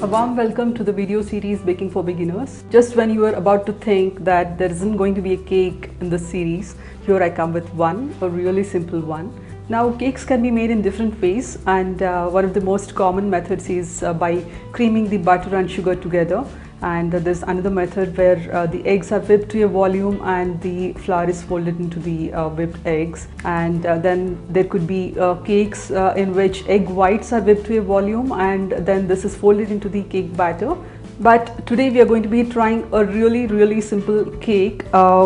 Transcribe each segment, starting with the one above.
A warm welcome to the video series Baking for Beginners. Just when you are about to think that there isn't going to be a cake in this series, here I come with one, a really simple one. Now cakes can be made in different ways, and one of the most common methods is by creaming the butter and sugar together. And there's another method where the eggs are whipped to a volume and the flour is folded into the whipped eggs. And then there could be cakes in which egg whites are whipped to a volume and then this is folded into the cake batter. But today we are going to be trying a really simple cake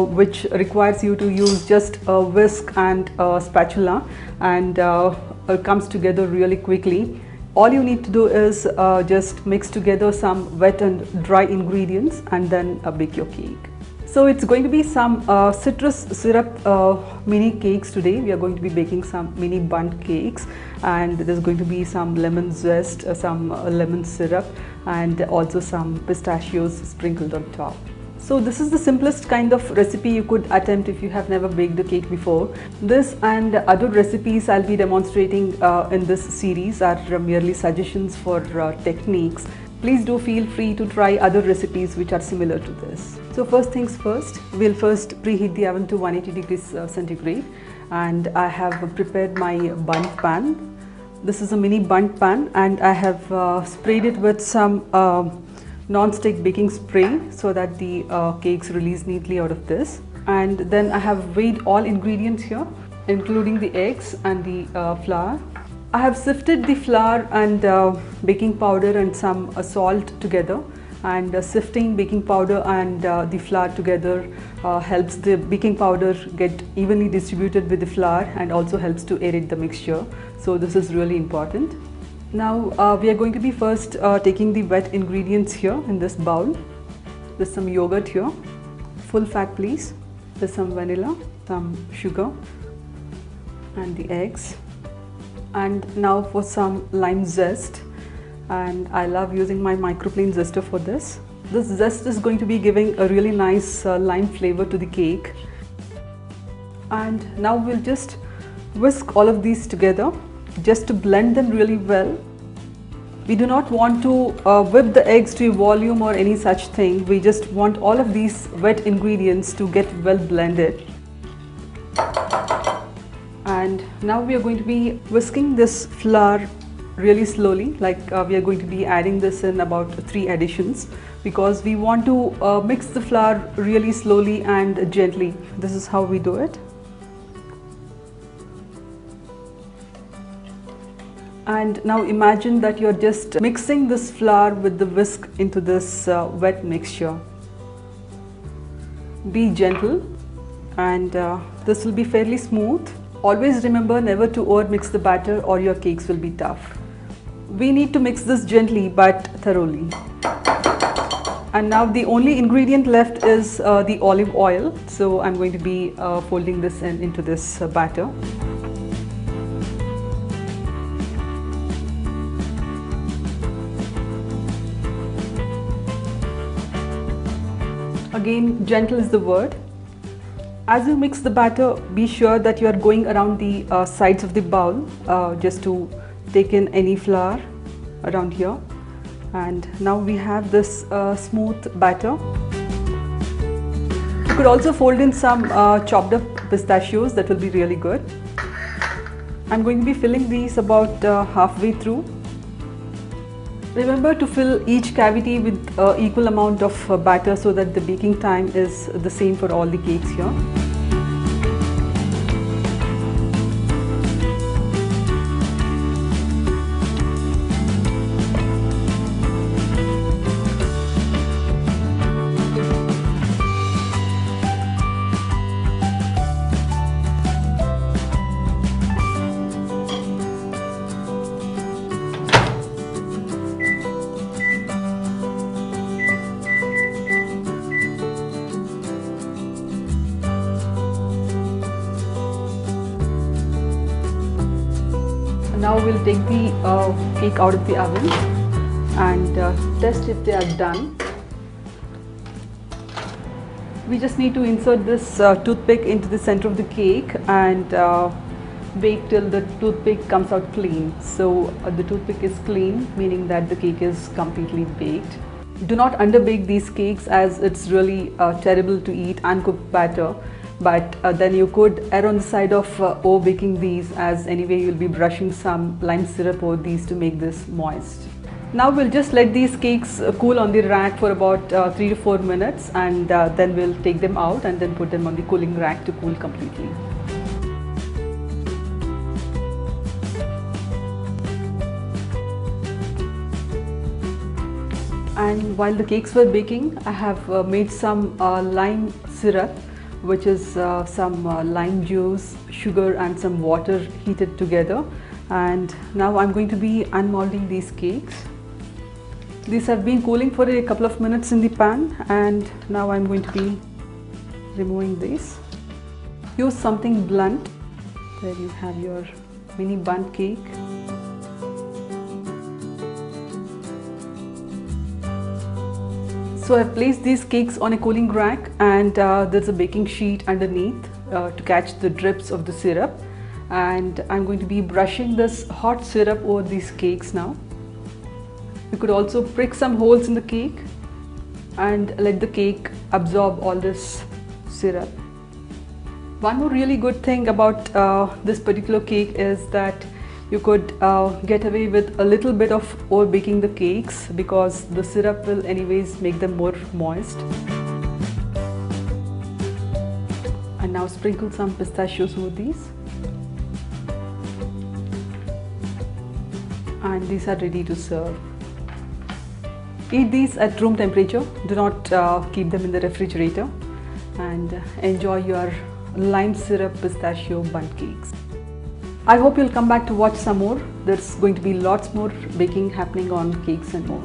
which requires you to use just a whisk and a spatula, and it comes together really quickly. All you need to do is just mix together some wet and dry ingredients and then bake your cake. So it's going to be some citrus syrup mini cakes today. We are going to be baking some mini bundt cakes, and there's going to be some lemon zest, some lemon syrup, and also some pistachios sprinkled on top. So this is the simplest kind of recipe you could attempt if you have never baked a cake before. This and other recipes I'll be demonstrating in this series are merely suggestions for techniques. Please do feel free to try other recipes which are similar to this. So first things first, we'll first preheat the oven to 180 degrees centigrade, and I have prepared my bundt pan. This is a mini bundt pan, and I have sprayed it with some non-stick baking spray so that the cakes release neatly out of this. And then I have weighed all ingredients here, including the eggs and the flour. I have sifted the flour and baking powder and some salt together, and sifting baking powder and the flour together helps the baking powder get evenly distributed with the flour and also helps to aerate the mixture. So this is really important. Now we are going to be first taking the wet ingredients here in this bowl. There's some yogurt here, full fat please. There's some vanilla, some sugar and the eggs. And now for some lime zest, and I love using my microplane zester for this. This zest is going to be giving a really nice lime flavor to the cake. And now we'll just whisk all of these together just to blend them really well. We do not want to whip the eggs to a volume or any such thing. We just want all of these wet ingredients to get well blended. And now we are going to be whisking this flour really slowly, like we are going to be adding this in about 3 additions, because we want to mix the flour really slowly and gently. This is how we do it. And now imagine that you're just mixing this flour with the whisk into this wet mixture. Be gentle, and this will be fairly smooth. Always remember never to over mix the batter or your cakes will be tough. We need to mix this gently but thoroughly. And now the only ingredient left is the olive oil. So I'm going to be folding this into this batter. Again, gentle is the word. As you mix the batter, be sure that you are going around the sides of the bowl just to take in any flour around here. And now we have this smooth batter. You could also fold in some chopped up pistachios, that will be really good. I'm going to be filling these about halfway through. Remember to fill each cavity with equal amount of batter so that the baking time is the same for all the cakes here. Now we'll take the cake out of the oven and test if they are done. We just need to insert this toothpick into the center of the cake and bake till the toothpick comes out clean. So the toothpick is clean, meaning that the cake is completely baked. Do not underbake these cakes, as it's really terrible to eat uncooked batter. But then you could err on the side of over-baking these, as anyway you'll be brushing some lime syrup over these to make this moist. Now we'll just let these cakes cool on the rack for about 3 to 4 minutes, and then we'll take them out and then put them on the cooling rack to cool completely. And while the cakes were baking, I have made some lime syrup, which is some lime juice, sugar and some water heated together. And now I'm going to be unmolding these cakes. These have been cooling for a couple of minutes in the pan, and now I'm going to be removing these. Use something blunt. There you have your mini bun cake. So I've placed these cakes on a cooling rack, and there's a baking sheet underneath to catch the drips of the syrup. And I'm going to be brushing this hot syrup over these cakes now. You could also prick some holes in the cake and let the cake absorb all this syrup. One more really good thing about this particular cake is that you could get away with a little bit of over baking the cakes, because the syrup will anyways make them more moist. And now sprinkle some pistachios over these. And these are ready to serve. Eat these at room temperature. Do not keep them in the refrigerator. And enjoy your lime syrup pistachio bun cakes. I hope you'll come back to watch some more. There's going to be lots more baking happening on cakes and more.